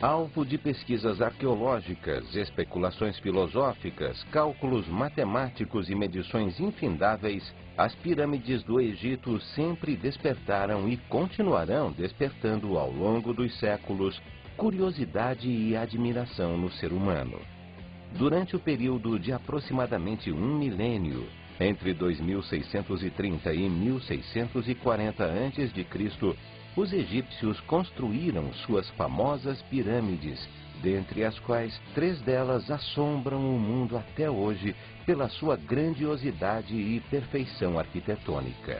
Alvo de pesquisas arqueológicas, especulações filosóficas, cálculos matemáticos e medições infindáveis, as pirâmides do Egito sempre despertaram e continuarão despertando ao longo dos séculos curiosidade e admiração no ser humano. Durante o período de aproximadamente um milênio, entre 2630 e 1640 a.C., os egípcios construíram suas famosas pirâmides, dentre as quais 3 delas assombram o mundo até hoje pela sua grandiosidade e perfeição arquitetônica.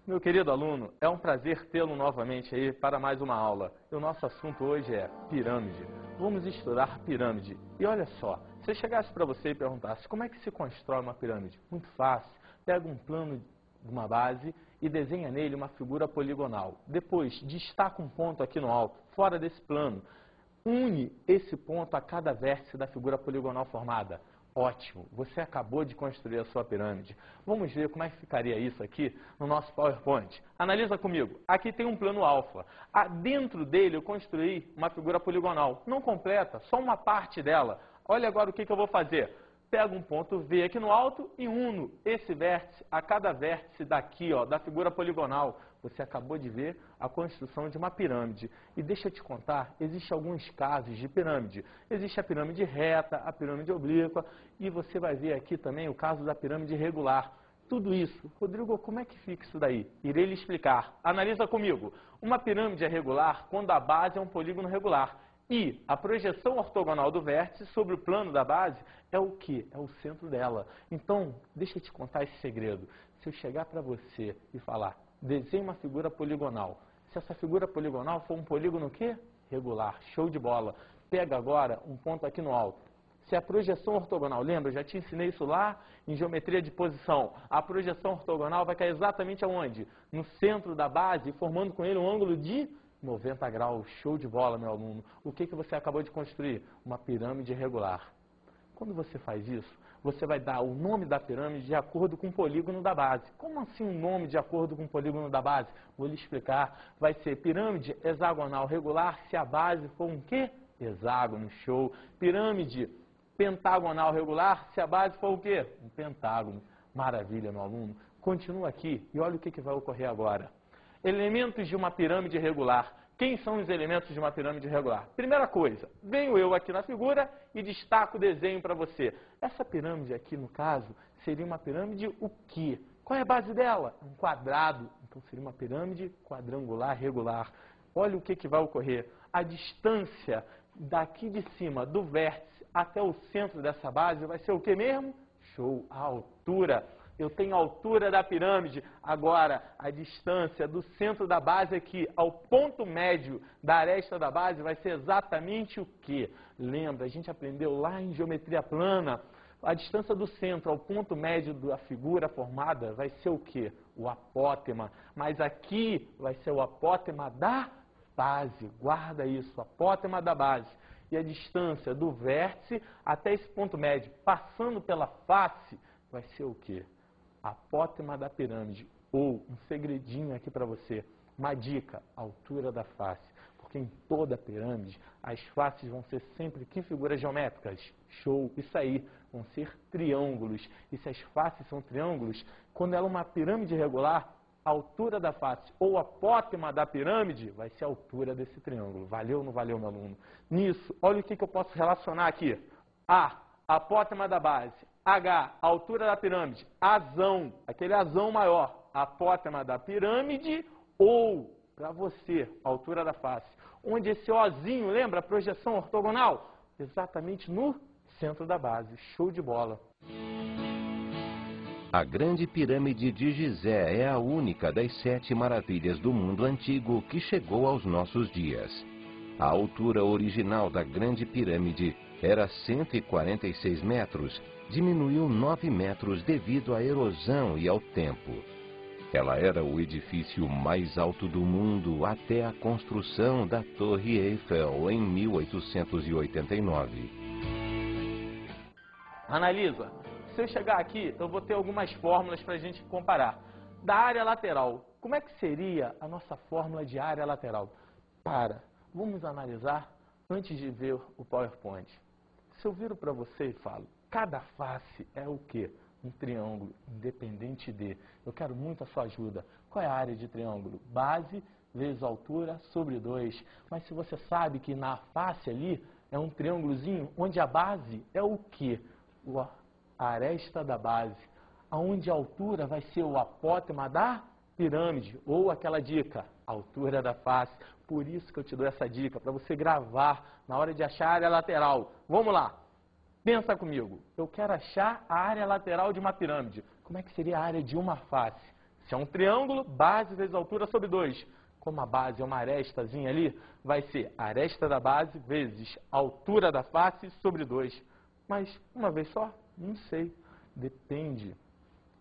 Meu querido aluno, é um prazer tê-lo novamente aí para mais uma aula. E o nosso assunto hoje é pirâmide. Vamos estudar pirâmide. E olha só, se eu chegasse para você e perguntasse como é que se constrói uma pirâmide? Muito fácil. Pega um plano de uma base e desenha nele uma figura poligonal. Depois, destaca um ponto aqui no alto, fora desse plano. Une esse ponto a cada vértice da figura poligonal formada. Ótimo, você acabou de construir a sua pirâmide. Vamos ver como é que ficaria isso aqui no nosso PowerPoint. Analisa comigo. Aqui tem um plano alfa. Dentro dele eu construí uma figura poligonal. Não completa, só uma parte dela. Olha agora o que eu vou fazer. Pego um ponto V aqui no alto e uno esse vértice a cada vértice daqui, ó, da figura poligonal. Você acabou de ver a construção de uma pirâmide. E deixa eu te contar, existem alguns casos de pirâmide. Existe a pirâmide reta, a pirâmide oblíqua, e você vai ver aqui também o caso da pirâmide regular. Tudo isso. Rodrigo, como é que fica isso daí? Irei lhe explicar. Analisa comigo. Uma pirâmide é regular quando a base é um polígono regular. E a projeção ortogonal do vértice sobre o plano da base é o quê? É o centro dela. Então, deixa eu te contar esse segredo. Se eu chegar para você e falar, desenhe uma figura poligonal. Se essa figura poligonal for um polígono o quê? Regular. Show de bola. Pega agora um ponto aqui no alto. Se a projeção ortogonal, lembra, eu já te ensinei isso lá em geometria de posição. A projeção ortogonal vai cair exatamente aonde? No centro da base, formando com ele um ângulo de 90 graus. Show de bola, meu aluno. O que você acabou de construir? Uma pirâmide regular. Quando você faz isso, você vai dar o nome da pirâmide de acordo com o polígono da base. Como assim um nome de acordo com o polígono da base? Vou lhe explicar. Vai ser pirâmide hexagonal regular se a base for um quê? Hexágono. Show. Pirâmide pentagonal regular se a base for o quê? Um pentágono. Maravilha, meu aluno. Continua aqui e olha o que vai ocorrer agora. Elementos de uma pirâmide regular. Quem são os elementos de uma pirâmide regular? Primeira coisa, venho eu aqui na figura e destaco o desenho para você. Essa pirâmide aqui, no caso, seria uma pirâmide o quê? Qual é a base dela? Um quadrado. Então, seria uma pirâmide quadrangular regular. Olha o que vai ocorrer. A distância daqui de cima, do vértice até o centro dessa base, vai ser o que mesmo? Show, a altura. Eu tenho a altura da pirâmide. Agora, a distância do centro da base aqui ao ponto médio da aresta da base vai ser exatamente o quê? Lembra, a gente aprendeu lá em geometria plana, a distância do centro ao ponto médio da figura formada vai ser o quê? O apótema. Mas aqui vai ser o apótema da base. Guarda isso, apótema da base. E a distância do vértice até esse ponto médio, passando pela face, vai ser o quê? Apótema da pirâmide. Ou, um segredinho aqui para você, uma dica, altura da face. Porque em toda a pirâmide, as faces vão ser sempre que figuras geométricas? Show! Isso aí, vão ser triângulos. E se as faces são triângulos, quando ela é uma pirâmide regular, a altura da face ou apótema da pirâmide vai ser a altura desse triângulo. Valeu ou não valeu, meu aluno? Nisso, olha o que eu posso relacionar aqui. A, apótema da base. H, altura da pirâmide. Azão, aquele azão maior. Apótema da pirâmide ou, para você, altura da face. Onde esse Ozinho, lembra a projeção ortogonal? Exatamente no centro da base. Show de bola. A Grande Pirâmide de Gizé é a única das 7 maravilhas do mundo antigo que chegou aos nossos dias. A altura original da Grande Pirâmide era 146 metros, diminuiu 9 metros devido à erosão e ao tempo. Ela era o edifício mais alto do mundo até a construção da Torre Eiffel em 1889. Analisa. Se eu chegar aqui, eu vou ter algumas fórmulas para a gente comparar. da área lateral. Como é que seria a nossa fórmula de área lateral? Vamos analisar antes de ver o PowerPoint. Se eu viro para você e falo, cada face é o quê? Um triângulo independente de. Eu quero muito a sua ajuda. Qual é a área de triângulo? Base vezes altura sobre 2. Mas se você sabe que na face ali é um triângulozinho, onde a base é o quê? A aresta da base. Onde a altura vai ser o apótema da pirâmide, ou aquela dica, altura da face. Por isso que eu te dou essa dica, para você gravar na hora de achar a área lateral. Vamos lá, pensa comigo. Eu quero achar a área lateral de uma pirâmide. Como é que seria a área de uma face? Se é um triângulo, base vezes altura sobre 2. Como a base é uma arestazinha ali, vai ser a aresta da base vezes altura da face sobre 2. Mas uma vez só? Não sei. Depende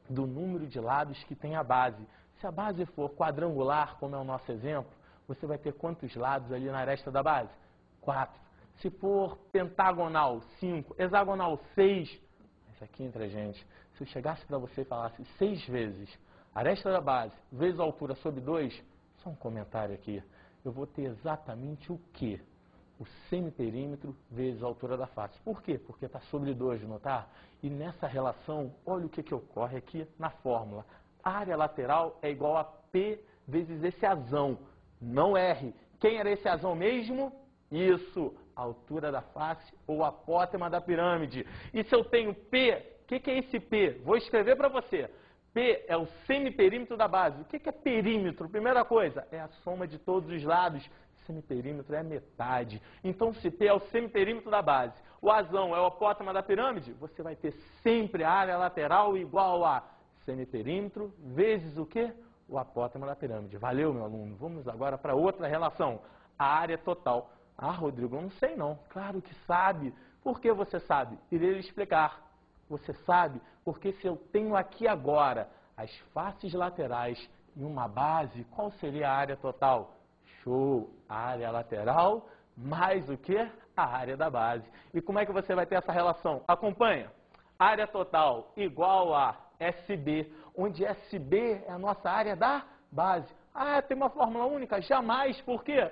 do número de lados que tem a base. Se a base for quadrangular, como é o nosso exemplo, você vai ter quantos lados ali na aresta da base? 4. Se for pentagonal, 5. Hexagonal, 6. Isso aqui entre a gente. Se eu chegasse para você e falasse 6 vezes aresta da base vezes a altura sobre 2, só um comentário aqui. Eu vou ter exatamente o quê? O semiperímetro vezes a altura da face. Por quê? Porque está sobre 2, não está? E nessa relação, olha o que ocorre aqui na fórmula. A área lateral é igual a P vezes esse asão. Não R. Quem era esse asão mesmo? Isso, a altura da face ou apótema da pirâmide. E se eu tenho P, o que é esse P? Vou escrever para você. P é o semiperímetro da base. O que é perímetro? Primeira coisa, é a soma de todos os lados. Semiperímetro é a metade. Então, se P é o semiperímetro da base, o asão é o apótema da pirâmide, você vai ter sempre a área lateral igual a semiperímetro vezes o quê? O apótema da pirâmide. Valeu, meu aluno. Vamos agora para outra relação. A área total. Ah, Rodrigo, eu não sei não. Claro que sabe. Por que você sabe? Irei lhe explicar. Você sabe porque se eu tenho aqui agora as faces laterais e uma base, qual seria a área total? Show! A área lateral mais o que? A área da base. E como é que você vai ter essa relação? Acompanha. Área total igual a SB, onde SB é a nossa área da base. Ah, tem uma fórmula única? Jamais. Por quê?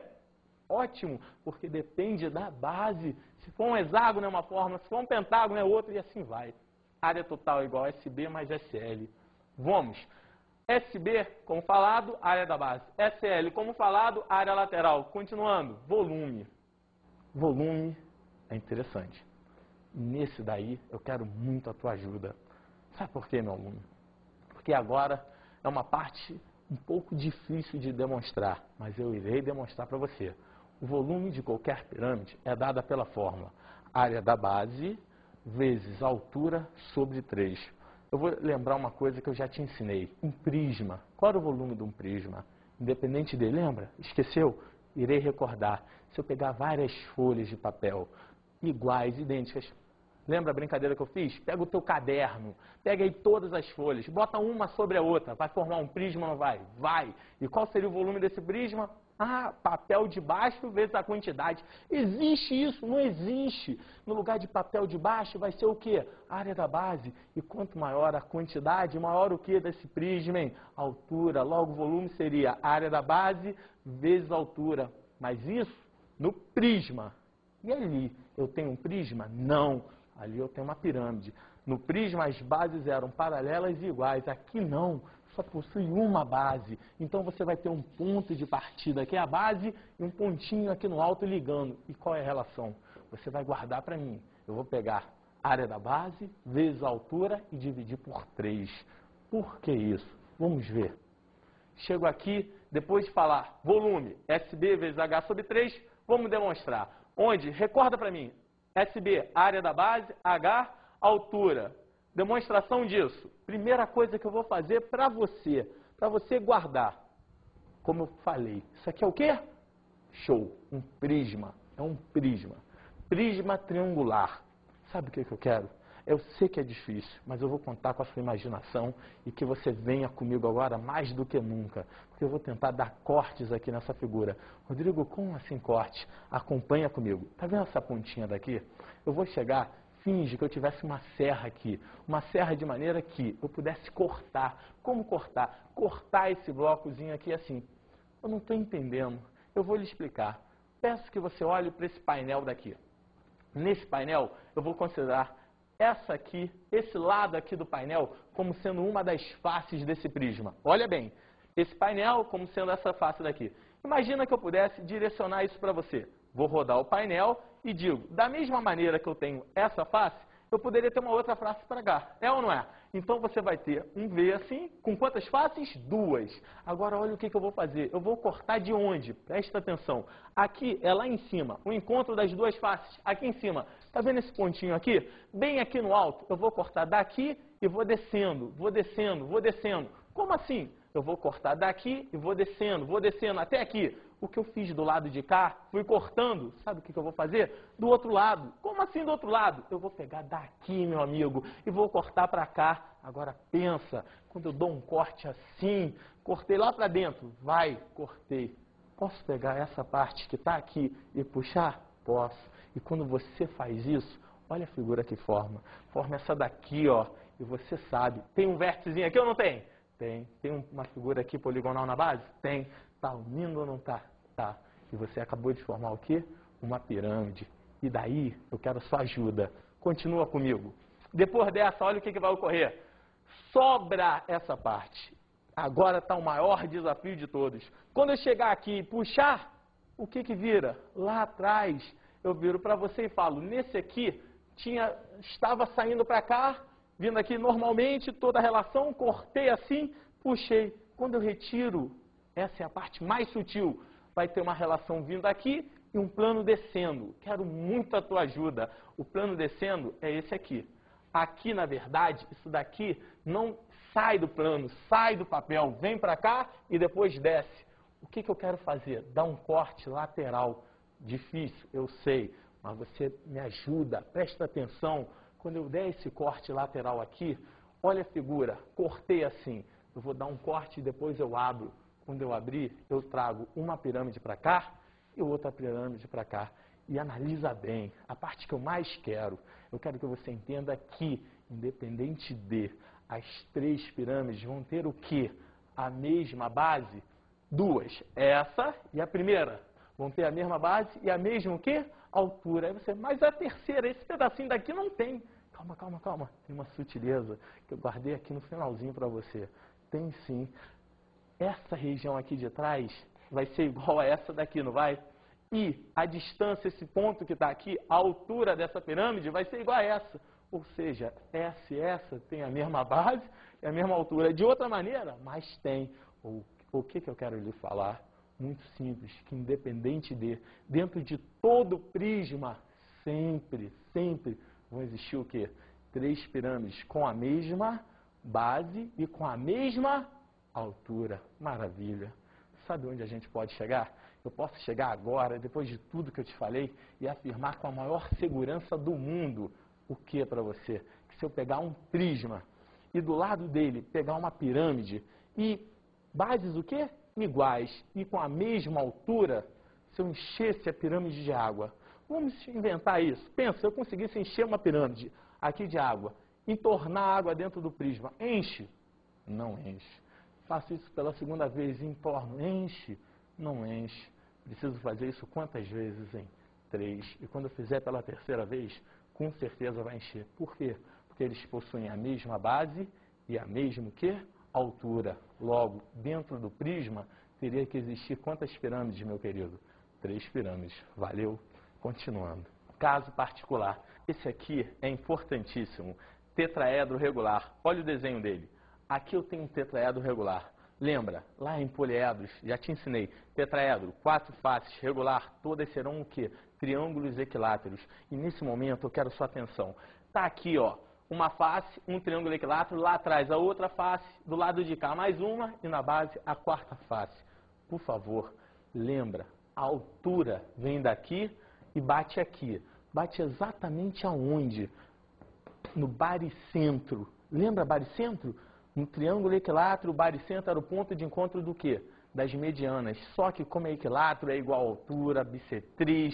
Ótimo, porque depende da base. Se for um hexágono é uma fórmula, se for um pentágono é outra e assim vai. Área total igual a SB mais SL. Vamos. SB, como falado, área da base. SL, como falado, área lateral. Continuando, volume. Volume é interessante. Nesse daí, eu quero muito a tua ajuda. Sabe por quê, meu aluno? Porque agora é uma parte um pouco difícil de demonstrar, mas eu irei demonstrar para você. O volume de qualquer pirâmide é dada pela fórmula área da base vezes altura sobre 3. Eu vou lembrar uma coisa que eu já te ensinei. Um prisma. Qual era o volume de um prisma? Independente dele, lembra? Esqueceu? Irei recordar. Se eu pegar várias folhas de papel iguais, idênticas, lembra a brincadeira que eu fiz? Pega o teu caderno, pega aí todas as folhas, bota uma sobre a outra, vai formar um prisma ou não vai? Vai! E qual seria o volume desse prisma? Ah, papel de baixo vezes a quantidade. Existe isso? Não existe. No lugar de papel de baixo vai ser o quê? A área da base. E quanto maior a quantidade, maior o que desse prisma? Hein? Altura. Logo o volume seria a área da base vezes a altura. Mas isso no prisma. E ali, eu tenho um prisma? Não. Ali eu tenho uma pirâmide. No prisma as bases eram paralelas e iguais. Aqui não. Só possui uma base. Então você vai ter um ponto de partida que é a base e um pontinho aqui no alto ligando. E qual é a relação? Você vai guardar para mim. Eu vou pegar a área da base vezes a altura e dividir por 3. Por que isso? Vamos ver. Chego aqui, depois de falar volume, SB vezes H sobre 3, vamos demonstrar. Onde? Recorda para mim. SB, área da base, H, altura. Demonstração disso. Primeira coisa que eu vou fazer para você guardar. Como eu falei, isso aqui é o quê? Show, um prisma. É um prisma. Prisma triangular. Sabe o que eu quero? Eu sei que é difícil, mas eu vou contar com a sua imaginação e que você venha comigo agora mais do que nunca. Porque eu vou tentar dar cortes aqui nessa figura. Rodrigo, como assim corte? Acompanha comigo. Tá vendo essa pontinha daqui? Eu vou chegar finge que eu tivesse uma serra aqui, uma serra de maneira que eu pudesse cortar. Como cortar? Cortar esse blocozinho aqui assim. Eu não estou entendendo. Eu vou lhe explicar. Peço que você olhe para esse painel daqui. Nesse painel, eu vou considerar essa aqui, esse lado aqui do painel, como sendo uma das faces desse prisma. Olha bem, esse painel como sendo essa face daqui. Imagina que eu pudesse direcionar isso para você. Vou rodar o painel e digo, da mesma maneira que eu tenho essa face, eu poderia ter uma outra face para cá. É ou não é? Então você vai ter um V assim, com quantas faces? 2. Agora olha o que eu vou fazer. Eu vou cortar de onde? Presta atenção. Aqui é lá em cima, o encontro das duas faces. Aqui em cima. Está vendo esse pontinho aqui? Bem aqui no alto. Eu vou cortar daqui e vou descendo, vou descendo, vou descendo. Como assim? Eu vou cortar daqui e vou descendo até aqui. O que eu fiz do lado de cá, fui cortando. Sabe o que eu vou fazer? Do outro lado. Como assim do outro lado? Eu vou pegar daqui, meu amigo, e vou cortar para cá. Agora pensa, quando eu dou um corte assim, cortei lá para dentro, vai, cortei. Posso pegar essa parte que está aqui e puxar? Posso. E quando você faz isso, olha a figura que forma. Forma essa daqui, ó, e você sabe. Tem um vérticezinho aqui ou não tem? Tem. Tem uma figura aqui poligonal na base? Tem. Tá unindo ou não tá? Tá. E você acabou de formar o quê? Uma pirâmide. E daí eu quero sua ajuda. Continua comigo. Depois dessa, olha o que vai ocorrer. Sobra essa parte. Agora está o maior desafio de todos. Quando eu chegar aqui e puxar, o que vira? Lá atrás, eu viro para você e falo, nesse aqui, estava saindo para cá, vindo aqui normalmente, toda a relação, cortei assim, puxei. Quando eu retiro, essa é a parte mais sutil, vai ter uma relação vindo aqui e um plano descendo. Quero muito a tua ajuda. O plano descendo é esse aqui. Aqui, na verdade, isso daqui não sai do plano, sai do papel, vem para cá e depois desce. O que eu quero fazer? Dar um corte lateral. Difícil, eu sei, mas você me ajuda, presta atenção. Quando eu der esse corte lateral aqui, olha a figura, cortei assim. Eu vou dar um corte e depois eu abro. Quando eu abrir, eu trago uma pirâmide para cá e outra pirâmide para cá. E analisa bem, a parte que eu mais quero. Eu quero que você entenda que, independente de, as 3 pirâmides vão ter o quê? A mesma base? 2. Essa e a primeira vão ter a mesma base e a mesma o quê? Altura. Aí você, mas a terceira, esse pedacinho daqui não tem. Calma, calma, calma. Tem uma sutileza que eu guardei aqui no finalzinho para você. Tem sim. Essa região aqui de trás vai ser igual a essa daqui, não vai? E a distância, esse ponto que está aqui, a altura dessa pirâmide vai ser igual a essa. Ou seja, essa e essa tem a mesma base e a mesma altura. De outra maneira, mas tem. O que eu quero lhe falar? Muito simples, que independente de, dentro de todo prisma, sempre vão existir o quê? 3 pirâmides com a mesma base e com a mesma altura. Maravilha. Sabe onde a gente pode chegar? Eu posso chegar agora, depois de tudo que eu te falei, e afirmar com a maior segurança do mundo o que para você? Que se eu pegar um prisma e do lado dele pegar uma pirâmide e bases o quê? Iguais e com a mesma altura, se eu enchesse a pirâmide de água. Vamos inventar isso. Pensa, se eu conseguisse encher uma pirâmide aqui de água, entornar a água dentro do prisma, enche? Não enche. Faço isso pela segunda vez, entorno, enche? Não enche. Preciso fazer isso quantas vezes? Em 3. E quando eu fizer pela terceira vez, com certeza vai encher. Por quê? Porque eles possuem a mesma base e a mesma o quê? Altura. Logo, dentro do prisma, teria que existir quantas pirâmides, meu querido? 3 pirâmides. Valeu? Continuando. Caso particular. Esse aqui é importantíssimo. Tetraedro regular. Olha o desenho dele. Aqui eu tenho um tetraedro regular. Lembra, lá em poliedros, já te ensinei, tetraedro, 4 faces, regular, todas serão o quê? Triângulos equiláteros. E nesse momento eu quero sua atenção. Está aqui, ó, uma face, um triângulo equilátero, lá atrás a outra face, do lado de cá mais uma e na base a 4ª face. Por favor, lembra, a altura vem daqui e bate aqui. Bate exatamente aonde? No baricentro. Lembra baricentro? No triângulo equilátero, o baricentro era o ponto de encontro do quê? Das medianas. Só que como é equilátero, é igual a altura, bissetriz,